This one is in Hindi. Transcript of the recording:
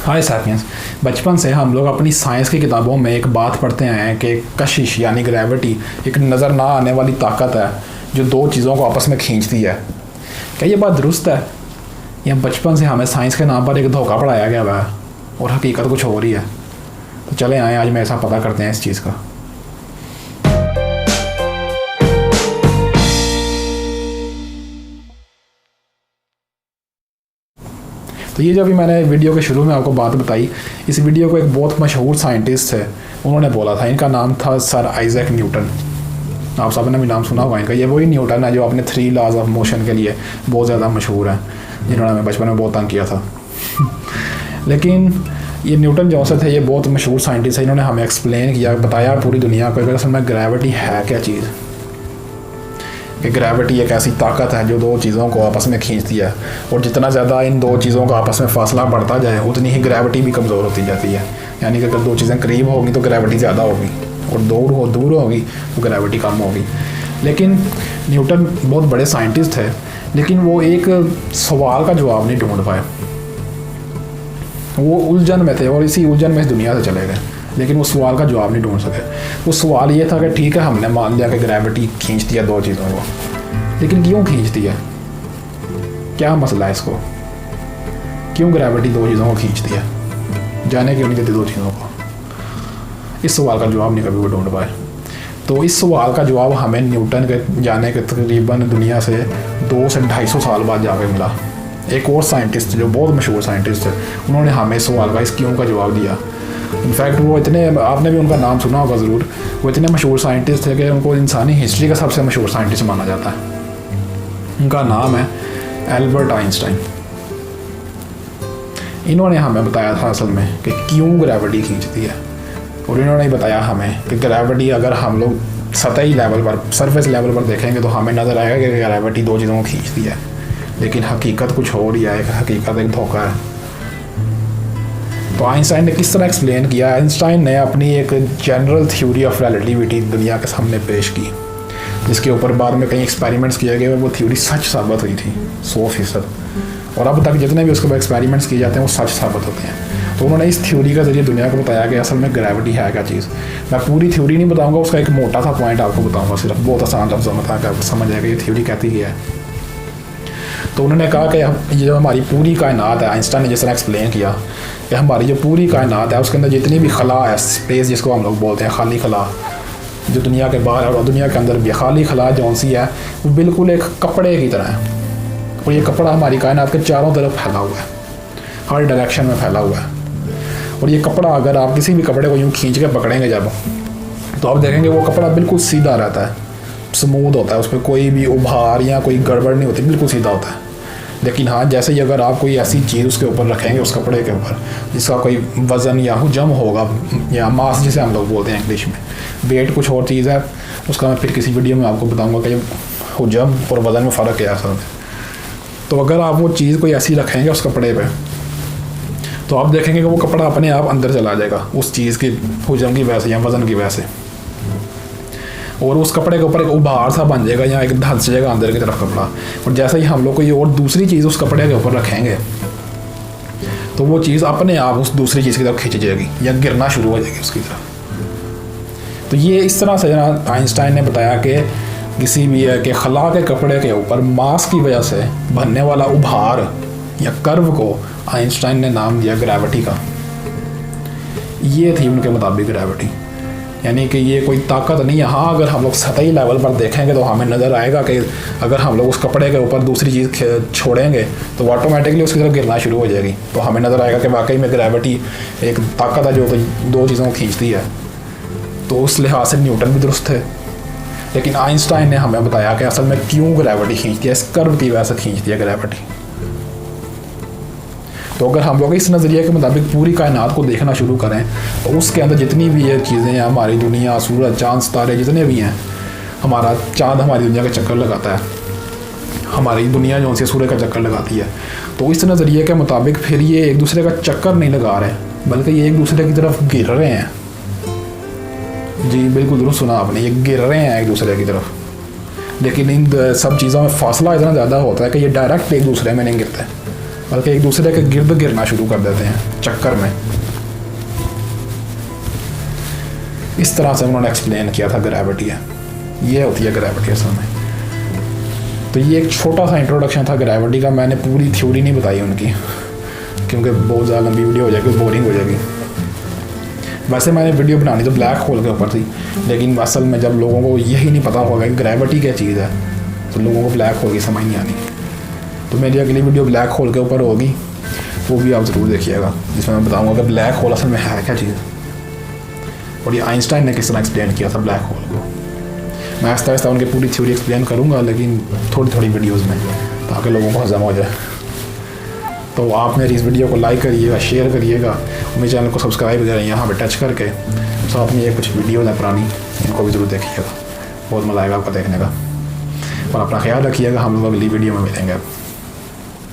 हाय सैपियंस। बचपन से हम लोग अपनी साइंस की किताबों में एक बात पढ़ते आए हैं कि कशिश यानी ग्रेविटी एक नज़र ना आने वाली ताकत है जो दो चीज़ों को आपस में खींचती है। क्या ये बात दुरुस्त है या बचपन से हमें साइंस के नाम पर एक धोखा पढ़ाया गया हुआ है और हकीकत कुछ हो रही है? तो चले आए आज मैं ऐसा पता करते हैं इस चीज़ का। तो ये जो अभी मैंने वीडियो के शुरू में आपको बात बताई, इस वीडियो को एक बहुत मशहूर साइंटिस्ट है उन्होंने बोला था। इनका नाम था सर आइजैक न्यूटन। आप सब ने भी नाम सुना होगा इनका। ये वही न्यूटन है जो अपने 3 लॉज ऑफ मोशन के लिए बहुत ज़्यादा मशहूर है, जिन्होंने हमें बचपन में बहुत तंग किया था। लेकिन ये न्यूटन जो से थे ये बहुत मशहूर साइंटिस्ट है। इन्होंने हमें एक्सप्लेन किया, बताया पूरी दुनिया को असल में ग्रेविटी है क्या चीज़, कि ग्रेविटी एक ऐसी ताकत है जो दो चीज़ों को आपस में खींचती है और जितना ज़्यादा इन दो चीज़ों का आपस में फासला बढ़ता जाए उतनी ही ग्रेविटी भी कमज़ोर होती जाती है। यानी कि अगर दो चीज़ें करीब होगी तो ग्रेविटी ज़्यादा होगी और दूर होगी तो ग्रेविटी कम होगी। लेकिन न्यूटन बहुत बड़े साइंटिस्ट थे, लेकिन वो एक सवाल का जवाब नहीं ढूंढ पाए। वो उलझन में थे और इसी उलझन में इस दुनिया से चले गए, लेकिन वो सवाल का जवाब नहीं ढूंढ सके। वो सवाल ये था कि ठीक है, हमने मान लिया कि ग्रेविटी खींचती है दो चीज़ों को, लेकिन क्यों खींचती है? क्या मसला है इसको? क्यों ग्रेविटी दो चीज़ों को खींचती है? जाने क्यों नहीं देती दो चीज़ों को? इस सवाल का जवाब नहीं कभी वो ढूंढ पाए। तो इस सवाल का जवाब हमें न्यूटन के जाने के तकरीबन दुनिया से 200 से 250 साल बाद जाके मिला। एक और साइंटिस्ट जो बहुत मशहूर साइंटिस्ट है, उन्होंने हमें इस सवाल का, इस क्यों का जवाब दिया। इनफैक्ट वो इतने, आपने भी उनका नाम सुना होगा ज़रूर, वो इतने मशहूर साइंटिस्ट थे कि उनको इंसानी हिस्ट्री का सबसे मशहूर साइंटिस्ट माना जाता है। उनका नाम है एल्बर्ट आइंस्टाइन। इन्होंने हमें बताया था असल में कि क्यों ग्रेविटी खींचती है, और इन्होंने बताया हमें कि ग्रेविटी अगर हम लोग सतही लेवल पर, सरफेस लेवल पर देखेंगे तो हमें नज़र आएगा कि ग्रेविटी दो चीज़ों को खींचती है, लेकिन हकीकत कुछ और ही है। हकीकत एक धोखा है। तो आइंस्टाइन ने किस तरह एक्सप्लेन किया? आइंस्टाइन ने अपनी एक जनरल थ्योरी ऑफ रिलेटिविटी दुनिया के सामने पेश की, जिसके ऊपर बाद में कई एक्सपेरिमेंट्स किए गए और वो थ्योरी सच साबित हुई थी 100%। और अब तक जितने भी उसके ऊपर एक्सपेरिमेंट्स किए जाते हैं वो सच साबित होते हैं। तो उन्होंने इस थ्योरी के ज़रिए दुनिया को बताया कि असल में ग्रेविटी है क्या चीज़। मैं पूरी थ्योरी नहीं बताऊँगा, उसका एक मोटा सा पॉइंट आपको बताऊँगा, सिर्फ बहुत आसान लफ्ज़ों में था कि आपको समझ आएगा ये थ्योरी कहती ही है। तो उन्होंने कहा कि ये जो हमारी पूरी कायनात है, आइंस्टाइन ने जिस तरह एक्सप्लेन किया कि हमारी जो पूरी कायनात है उसके अंदर जितनी भी खला है, स्पेस जिसको हम लोग बोलते हैं, खाली खला जो दुनिया के बाहर और दुनिया के अंदर भी, खाली खला जौन सी है वो बिल्कुल एक कपड़े की तरह है। और ये कपड़ा हमारी कायनात के चारों तरफ फैला हुआ है, हर डायरेक्शन में फैला हुआ है। और ये कपड़ा अगर आप किसी भी कपड़े को यूँ खींच के पकड़ेंगे जब, तो आप देखेंगे वो कपड़ा बिल्कुल सीधा रहता है, स्मूथ होता है, उस पर कोई भी उभार या कोई गड़बड़ नहीं होती, बिल्कुल सीधा होता है। लेकिन हाँ, जैसे ही अगर आप कोई ऐसी चीज़ उसके ऊपर रखेंगे, उस कपड़े के ऊपर, जिसका कोई वज़न या हुजम होगा, या मास जिसे हम लोग बोलते हैं इंग्लिश में, वेट कुछ और चीज़ है, उसका मैं फिर किसी वीडियो में आपको बताऊंगा कि हुजम और वज़न में फ़र्क क्या है असल में। तो अगर आप वो चीज़ कोई ऐसी रखेंगे उस कपड़े पर, तो आप देखेंगे कि वो कपड़ा अपने आप अंदर चला जाएगा उस चीज़ की हुजम की वजह से या वज़न की वजह से, और उस कपड़े के ऊपर एक उभार सा बन जाएगा या एक धंस जाएगा अंदर की तरफ कपड़ा। और जैसे ही हम लोग कोई और दूसरी चीज़ उस कपड़े के ऊपर रखेंगे तो वो चीज़ अपने आप उस दूसरी चीज़ की तरफ खींच जाएगी या गिरना शुरू हो जाएगी उसकी तरफ। तो ये इस तरह से आइंस्टाइन ने बताया कि किसी भी के खला के कपड़े के ऊपर मास की वजह से बनने वाला उभार या कर्व को आइंस्टाइन ने नाम दिया ग्रेविटी का। ये थी उनके मुताबिक ग्रेविटी, यानी कि ये कोई ताकत नहीं है। हाँ, अगर हम लोग सतही लेवल पर देखेंगे तो हमें नज़र आएगा कि अगर हम लोग उस कपड़े के ऊपर दूसरी चीज़ छोड़ेंगे तो ऑटोमेटिकली उसकी तरफ गिरना शुरू हो जाएगी। तो हमें नज़र आएगा कि वाकई में ग्रेविटी एक ताकत है जो दो चीज़ों को खींचती है। तो उस लिहाज से न्यूटन भी दुरुस्त थे, लेकिन आइंस्टाइन ने हमें बताया कि असल में क्यों ग्रेविटी खींचती है, इस कर्व की वजह से खींचती है ग्रेविटी। तो अगर हम लोग इस नज़रिए के मुताबिक पूरी कायनात को देखना शुरू करें तो उसके अंदर जितनी भी ये चीज़ें हैं, हमारी दुनिया, सूरज, चाँद, सितारे जितने भी हैं, हमारा चाँद हमारी दुनिया का चक्कर लगाता है, हमारी दुनिया जो सी सूरज का चक्कर लगाती है। तो इस नज़रिए के मुताबिक फिर ये एक दूसरे का चक्कर नहीं लगा रहे, बल्कि ये एक दूसरे की तरफ गिर रहे हैं। जी बिल्कुल दुरुस्त सुना आपने, ये गिर रहे हैं एक दूसरे की तरफ। लेकिन इन सब चीज़ों में फासला इतना ज़्यादा होता है कि ये डायरेक्ट एक दूसरे में नहीं गिरते। बल्कि एक दूसरे के गिर्द गिरना शुरू कर देते हैं चक्कर में। इस तरह से उन्होंने एक्सप्लेन किया था ग्रेविटी है, ये होती है ग्रेविटी असल में। तो ये एक छोटा सा इंट्रोडक्शन था ग्रेविटी का। मैंने पूरी थ्योरी नहीं बताई उनकी, क्योंकि बहुत ज़्यादा लंबी वीडियो हो जाएगी, बोरिंग हो जाएगी। वैसे मैंने वीडियो बनानी तो ब्लैक होल के ऊपर थी, लेकिन असल में जब लोगों को यही नहीं पता होगा कि ग्रेविटी क्या चीज़ है, तो लोगों को ब्लैक होल की समझ नहीं आनी। तो मेरी अगली वीडियो ब्लैक होल के ऊपर होगी, वो भी आप ज़रूर देखिएगा, जिसमें मैं बताऊँगा कि ब्लैक होल असल में है क्या चीज़, और ये आइंस्टाइन ने किस तरह एक्सप्लेन किया था ब्लैक होल को। मैं आहिस्ता आहिस्ता उनकी पूरी थ्योरी एक्सप्लेन करूँगा, लेकिन थोड़ी थोड़ी वीडियोज़ में, ताकि लोगों को हज़म हो जाए। तो आप मेरी इस वीडियो को लाइक करिएगा, शेयर करिएगा, मेरे चैनल को सब्सक्राइब करें यहाँ पे टच करके। साथ में ये कुछ वीडियोज़ हैं पुरानी, इनको भी ज़रूर देखिएगा, बहुत मज़ा आएगा आपको देखने का। और अपना ख्याल रखिएगा, हम लोग अगली वीडियो में मिलेंगे।